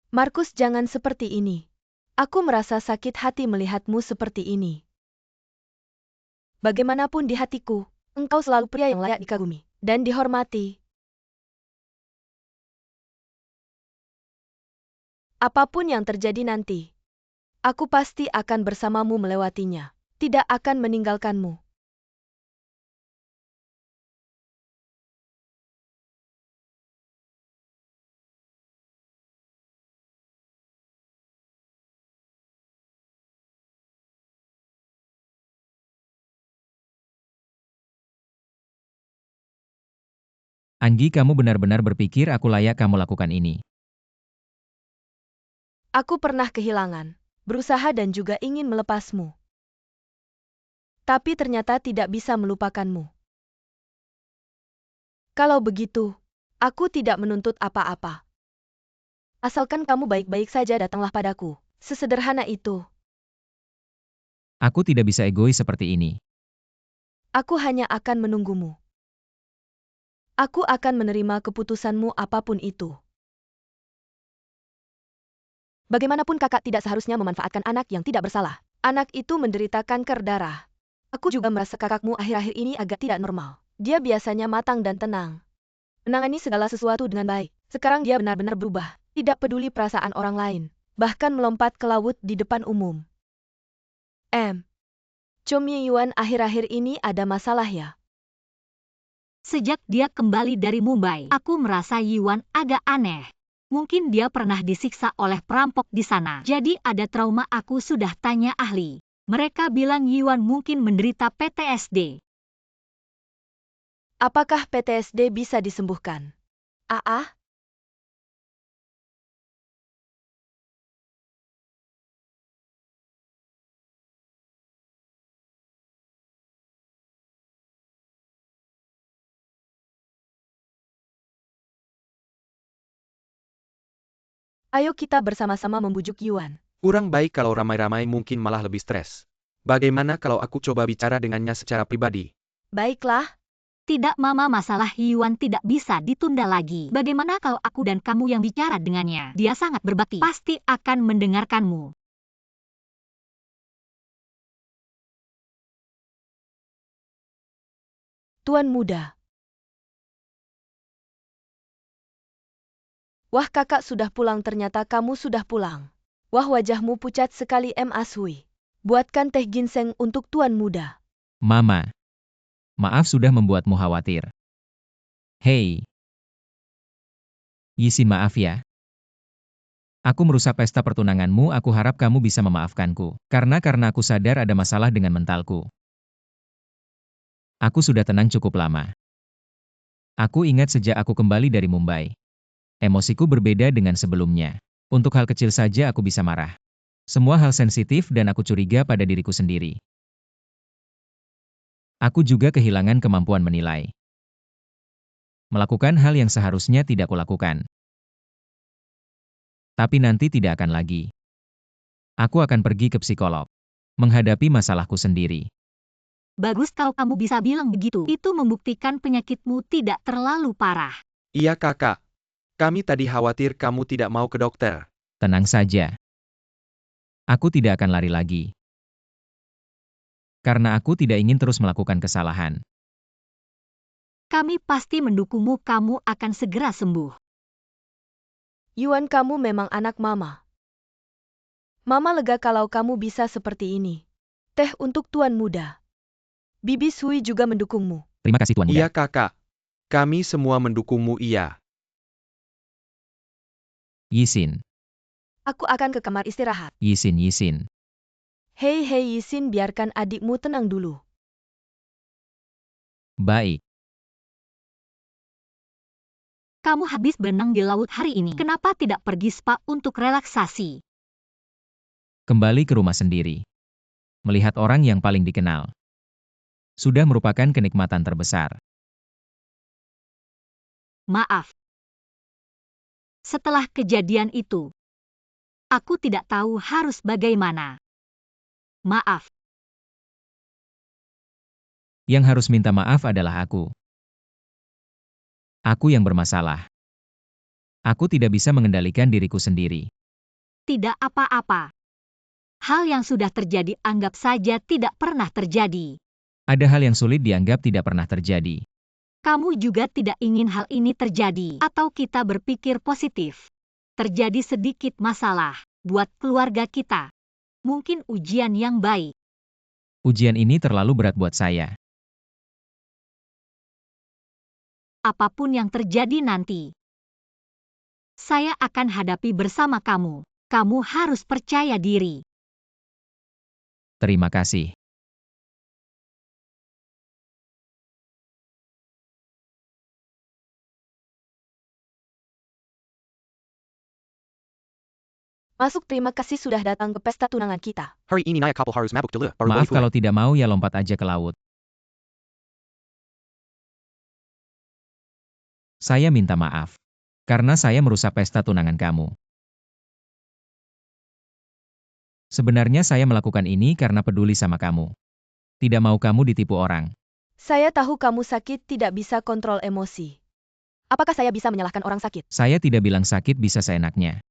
Markus, jangan seperti ini. Aku merasa sakit hati melihatmu seperti ini. Bagaimanapun di hatiku, engkau selalu pria yang layak dikagumi dan dihormati. Apapun yang terjadi nanti, aku pasti akan bersamamu melewatinya. Tidak akan meninggalkanmu. Anggi, kamu benar-benar berpikir aku layak kamu lakukan ini? Aku pernah kehilangan, berusaha dan juga ingin melepasmu. Tapi ternyata tidak bisa melupakanmu. Kalau begitu, aku tidak menuntut apa-apa. Asalkan kamu baik-baik saja, datanglah padaku. Sesederhana itu. Aku tidak bisa egois seperti ini. Aku hanya akan menunggumu. Aku akan menerima keputusanmu apapun itu. Bagaimanapun kakak tidak seharusnya memanfaatkan anak yang tidak bersalah. Anak itu menderita kanker darah. Aku juga merasa kakakmu akhir-akhir ini agak tidak normal. Dia biasanya matang dan tenang, menangani segala sesuatu dengan baik. Sekarang dia benar-benar berubah. Tidak peduli perasaan orang lain. Bahkan melompat ke laut di depan umum. Cho Mi-yuan akhir-akhir ini ada masalah ya? Sejak dia kembali dari Mumbai, aku merasa Yuan agak aneh. Mungkin dia pernah disiksa oleh perampok di sana. Jadi ada trauma. Aku sudah tanya ahli. Mereka bilang Yuan mungkin menderita PTSD. Apakah PTSD bisa disembuhkan? Ayo kita bersama-sama membujuk Yuan. Kurang baik kalau ramai-ramai, mungkin malah lebih stres. Bagaimana kalau aku coba bicara dengannya secara pribadi? Baiklah. Tidak mama, masalah Yuan tidak bisa ditunda lagi. Bagaimana kalau aku dan kamu yang bicara dengannya? Dia sangat berbakti. Pasti akan mendengarkanmu. Tuan muda. Wah, kakak sudah pulang, ternyata kamu sudah pulang. Wah, wajahmu pucat sekali, Ashui. Buatkan teh ginseng untuk tuan muda. Mama. Maaf sudah membuatmu khawatir. Hei. Yisin, maaf ya. Aku merusak pesta pertunanganmu, aku harap kamu bisa memaafkanku. Karena aku sadar ada masalah dengan mentalku. Aku sudah tenang cukup lama. Aku ingat sejak aku kembali dari Mumbai. Emosiku berbeda dengan sebelumnya. Untuk hal kecil saja aku bisa marah. Semua hal sensitif dan aku curiga pada diriku sendiri. Aku juga kehilangan kemampuan menilai. Melakukan hal yang seharusnya tidak kulakukan. Tapi nanti tidak akan lagi. Aku akan pergi ke psikolog. Menghadapi masalahku sendiri. Bagus kalau kamu bisa bilang begitu. Itu membuktikan penyakitmu tidak terlalu parah. Iya kakak. Kami tadi khawatir kamu tidak mau ke dokter. Tenang saja. Aku tidak akan lari lagi. Karena aku tidak ingin terus melakukan kesalahan. Kami pasti mendukungmu, kamu akan segera sembuh. Yuan, kamu memang anak mama. Mama lega kalau kamu bisa seperti ini. Teh untuk tuan muda. Bibi Sui juga mendukungmu. Terima kasih tuan muda. Iya kakak. Kami semua mendukungmu, iya. Yisin. Aku akan ke kamar istirahat. Yisin. Hei Yisin, biarkan adikmu tenang dulu. Baik. Kamu habis berenang di laut hari ini. Kenapa tidak pergi spa untuk relaksasi? Kembali ke rumah sendiri. Melihat orang yang paling dikenal. Sudah merupakan kenikmatan terbesar. Maaf. Setelah kejadian itu, aku tidak tahu harus bagaimana. Maaf. Yang harus minta maaf adalah aku. Aku yang bermasalah. Aku tidak bisa mengendalikan diriku sendiri. tidak apa-apa. Hal yang sudah terjadi anggap saja tidak pernah terjadi. Ada hal yang sulit dianggap tidak pernah terjadi. Kamu juga tidak ingin hal ini terjadi. Atau kita berpikir positif. Terjadi sedikit masalah buat keluarga kita. Mungkin ujian yang baik. Ujian ini terlalu berat buat saya. Apapun yang terjadi nanti, saya akan hadapi bersama kamu. Kamu harus percaya diri. Terima kasih. Masuk, terima kasih sudah datang ke pesta tunangan kita. Hari ini Naya Couple harus mabuk dulu, baru Maaf boleh kalau pulang. tidak mau ya lompat aja ke laut. Saya minta maaf. Karena saya merusak pesta tunangan kamu. Sebenarnya saya melakukan ini karena peduli sama kamu. Tidak mau kamu ditipu orang. Saya tahu kamu sakit, tidak bisa kontrol emosi. Apakah saya bisa menyalahkan orang sakit? Saya tidak bilang sakit bisa seenaknya.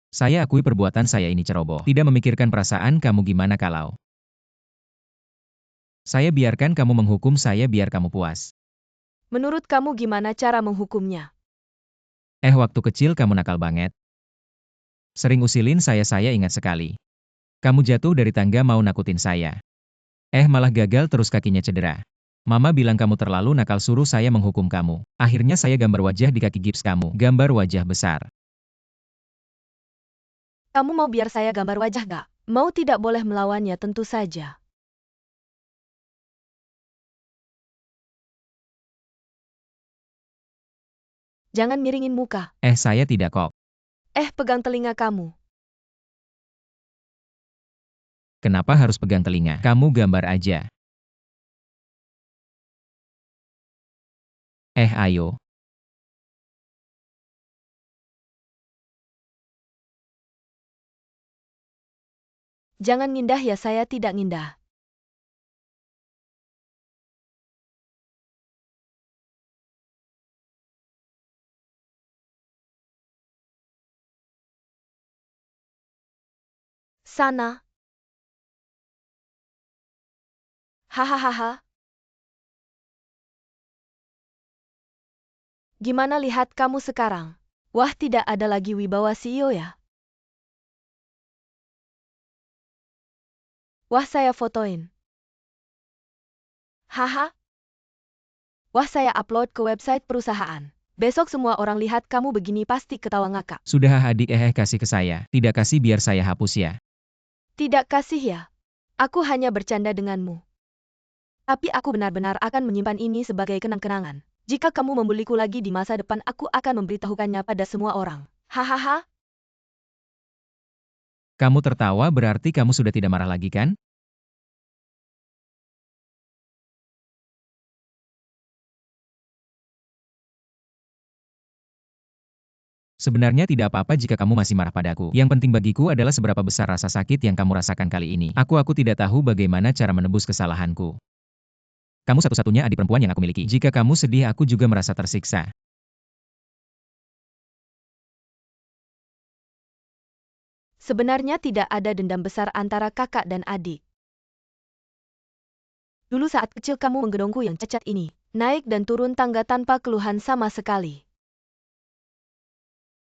Saya akui perbuatan saya ini ceroboh. Tidak memikirkan perasaan kamu gimana kalau. Saya biarkan kamu menghukum saya biar kamu puas. Menurut kamu gimana cara menghukumnya? Waktu kecil kamu nakal banget. Sering usilin saya ingat sekali. Kamu jatuh dari tangga mau nakutin saya. Malah gagal terus kakinya cedera. Mama bilang kamu terlalu nakal suruh saya menghukum kamu. Akhirnya saya gambar wajah di kaki gips kamu. Gambar wajah besar. Kamu mau biar saya gambar wajah gak? Mau tidak boleh melawannya tentu saja. Jangan miringin muka. Saya tidak kok. Pegang telinga kamu. Kenapa harus pegang telinga? Kamu gambar aja. Ayo. Jangan ngindah ya, saya tidak ngindah. Sana. Hahaha. Gimana lihat kamu sekarang? Wah, tidak ada lagi wibawa CEO ya? Wah, saya fotoin. Haha. Wah, saya upload ke website perusahaan. Besok semua orang lihat kamu begini pasti ketawa ngakak. Sudah adik kasih ke saya. Tidak kasih biar saya hapus ya. Tidak kasih ya? Aku hanya bercanda denganmu. Tapi aku benar-benar akan menyimpan ini sebagai kenang-kenangan. Jika kamu membuliku lagi di masa depan, aku akan memberitahukannya pada semua orang. Hahaha. Kamu tertawa berarti kamu sudah tidak marah lagi kan? Sebenarnya tidak apa-apa jika kamu masih marah padaku. Yang penting bagiku adalah seberapa besar rasa sakit yang kamu rasakan kali ini. Aku tidak tahu bagaimana cara menebus kesalahanku. Kamu satu-satunya adik perempuan yang aku miliki. Jika kamu sedih, aku juga merasa tersiksa. Sebenarnya tidak ada dendam besar antara kakak dan adik. Dulu saat kecil kamu menggendongku yang cacat ini, naik dan turun tangga tanpa keluhan sama sekali.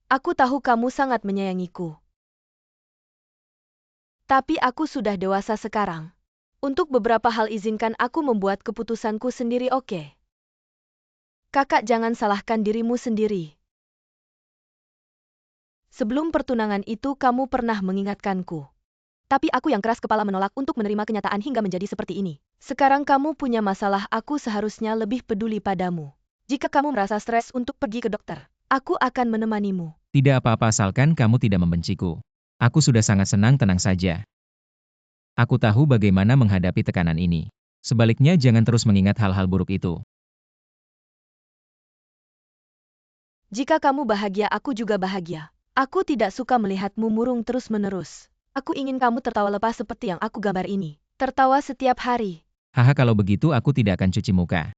Aku tahu kamu sangat menyayangiku. Tapi aku sudah dewasa sekarang. Untuk beberapa hal izinkan aku membuat keputusanku sendiri, oke? Kakak, jangan salahkan dirimu sendiri. Sebelum pertunangan itu kamu pernah mengingatkanku. Tapi aku yang keras kepala menolak untuk menerima kenyataan hingga menjadi seperti ini. Sekarang kamu punya masalah, aku seharusnya lebih peduli padamu. Jika kamu merasa stres untuk pergi ke dokter, aku akan menemanimu. Tidak apa-apa asalkan kamu tidak membenciku. Aku sudah sangat senang, tenang saja. Aku tahu bagaimana menghadapi tekanan ini. Sebaliknya jangan terus mengingat hal-hal buruk itu. Jika kamu bahagia, aku juga bahagia. Aku tidak suka melihatmu murung terus-menerus. Aku ingin kamu tertawa lepas seperti yang aku gambar ini. Tertawa setiap hari. Haha, kalau begitu aku tidak akan cuci muka.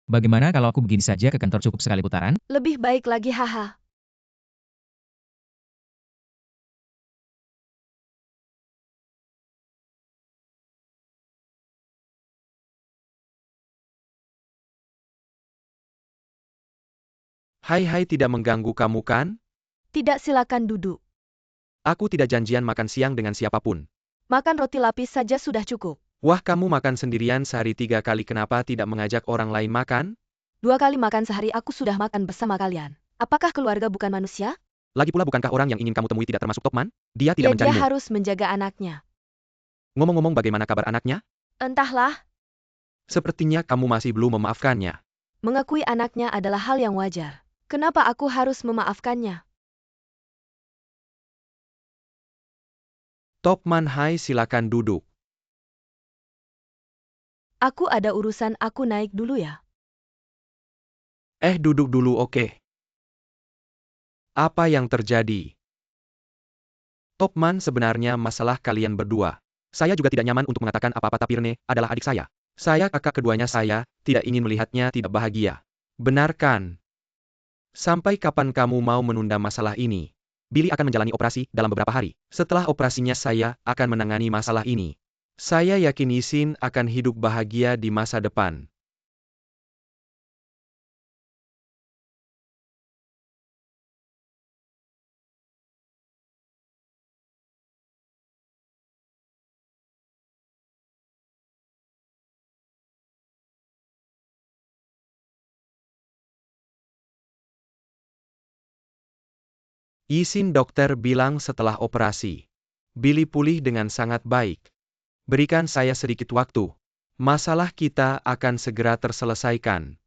Bagaimana kalau aku begini saja ke kantor cukup sekali putaran? Lebih baik lagi, haha. Hai, tidak mengganggu kamu kan? Tidak, silakan duduk. Aku tidak janjian makan siang dengan siapapun. Makan roti lapis saja sudah cukup. Wah, kamu makan sendirian sehari 3 kali, kenapa tidak mengajak orang lain makan? 2 kali makan sehari aku sudah makan bersama kalian. Apakah keluarga bukan manusia? Lagi pula bukankah orang yang ingin kamu temui tidak termasuk Topman? Dia Ya, tidak dia mencarimu. harus menjaga anaknya. Ngomong-ngomong, bagaimana kabar anaknya? Entahlah, Sepertinya kamu masih belum memaafkannya. mengakui anaknya adalah hal yang wajar. Kenapa aku harus memaafkannya? Topman, hai, silakan duduk. Aku ada urusan, aku naik dulu ya. Duduk dulu, oke. Apa yang terjadi? Topman, sebenarnya masalah kalian berdua. Saya juga tidak nyaman untuk mengatakan apa-apa, tapi Rene adalah adik saya. Saya kakak keduanya, saya tidak ingin melihatnya tidak bahagia. Benar kan? Sampai kapan kamu mau menunda masalah ini? Billy akan menjalani operasi dalam beberapa hari. Setelah operasinya saya akan menangani masalah ini. Saya yakin Yisin akan hidup bahagia di masa depan. Yisin, dokter bilang setelah operasi. Billy pulih dengan sangat baik. Berikan saya sedikit waktu. Masalah kita akan segera terselesaikan.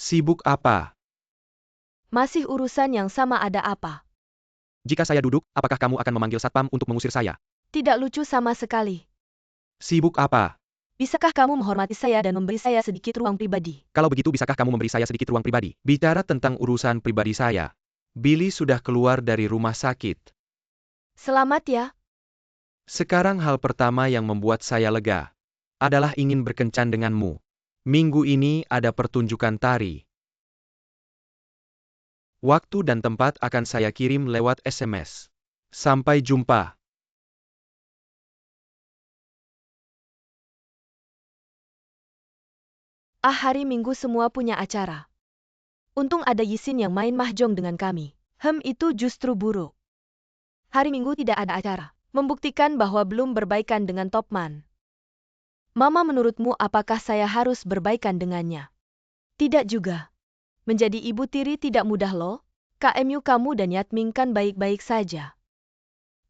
Sibuk apa? Masih urusan yang sama, ada apa? Jika saya duduk, apakah kamu akan memanggil satpam untuk mengusir saya? Tidak lucu sama sekali. Sibuk apa? Bisakah kamu menghormati saya dan memberi saya sedikit ruang pribadi? Kalau begitu, bisakah kamu memberi saya sedikit ruang pribadi? Bicara tentang urusan pribadi saya. Billy sudah keluar dari rumah sakit. Selamat ya. Sekarang hal pertama yang membuat saya lega adalah ingin berkencan denganmu. Minggu ini ada pertunjukan tari. Waktu dan tempat akan saya kirim lewat SMS. Sampai jumpa. Hari Minggu semua punya acara. Untung ada Yisin yang main mahjong dengan kami. Itu justru buruk. Hari Minggu tidak ada acara. Membuktikan bahwa belum berbaikan dengan Topman. Mama, menurutmu apakah saya harus berbaikan dengannya? Tidak juga. Menjadi ibu tiri tidak mudah loh. KMU kamu dan Yatming kan baik-baik saja.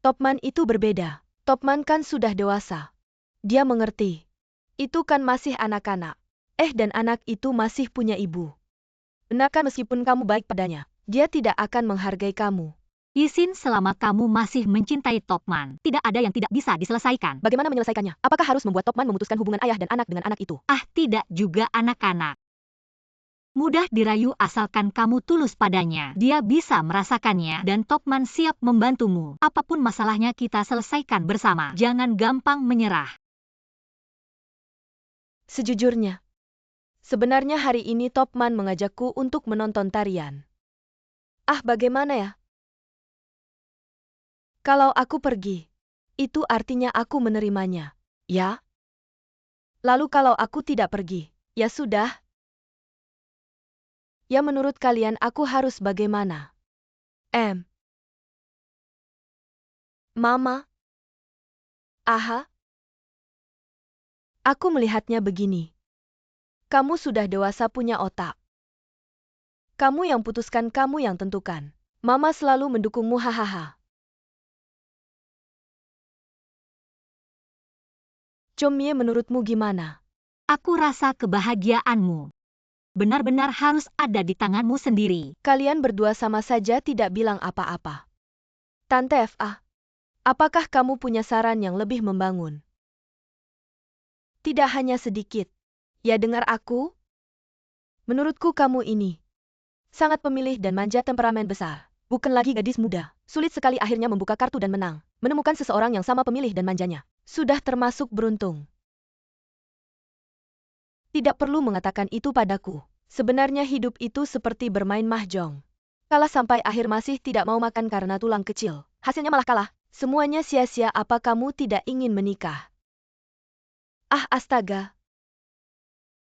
Topman itu berbeda. Topman kan sudah dewasa. Dia mengerti. Itu kan masih anak-anak. Dan anak itu masih punya ibu. Benar kan, meskipun kamu baik padanya, dia tidak akan menghargai kamu. Yisin, selama kamu masih mencintai Topman, tidak ada yang tidak bisa diselesaikan. Bagaimana menyelesaikannya? Apakah harus membuat Topman memutuskan hubungan ayah dan anak dengan anak itu? Tidak juga anak-anak. Mudah dirayu asalkan kamu tulus padanya. Dia bisa merasakannya dan Topman siap membantumu. Apapun masalahnya kita selesaikan bersama. Jangan gampang menyerah. Sejujurnya, sebenarnya hari ini Topman mengajakku untuk menonton tarian. Bagaimana ya? Kalau aku pergi, itu artinya aku menerimanya, ya? Lalu kalau aku tidak pergi, ya sudah. Ya, menurut kalian aku harus bagaimana? Mama? Aku melihatnya begini. Kamu sudah dewasa, punya otak. Kamu yang putuskan, kamu yang tentukan. Mama selalu mendukungmu, hahaha. Chomye, menurutmu gimana? Aku rasa kebahagiaanmu benar-benar harus ada di tanganmu sendiri. Kalian berdua sama saja tidak bilang apa-apa. Tante FA, apakah kamu punya saran yang lebih membangun? Tidak hanya sedikit. Ya, dengar aku. Menurutku kamu ini sangat pemilih dan manja, temperamen besar. Bukan lagi gadis muda. Sulit sekali akhirnya membuka kartu dan menang. Menemukan seseorang yang sama pemilih dan manjanya. Sudah termasuk beruntung. Tidak perlu mengatakan itu padaku. Sebenarnya hidup itu seperti bermain mahjong. Kalah sampai akhir masih tidak mau makan karena tulang kecil. Hasilnya malah kalah. Semuanya sia-sia. Apa kamu tidak ingin menikah? Ah, astaga.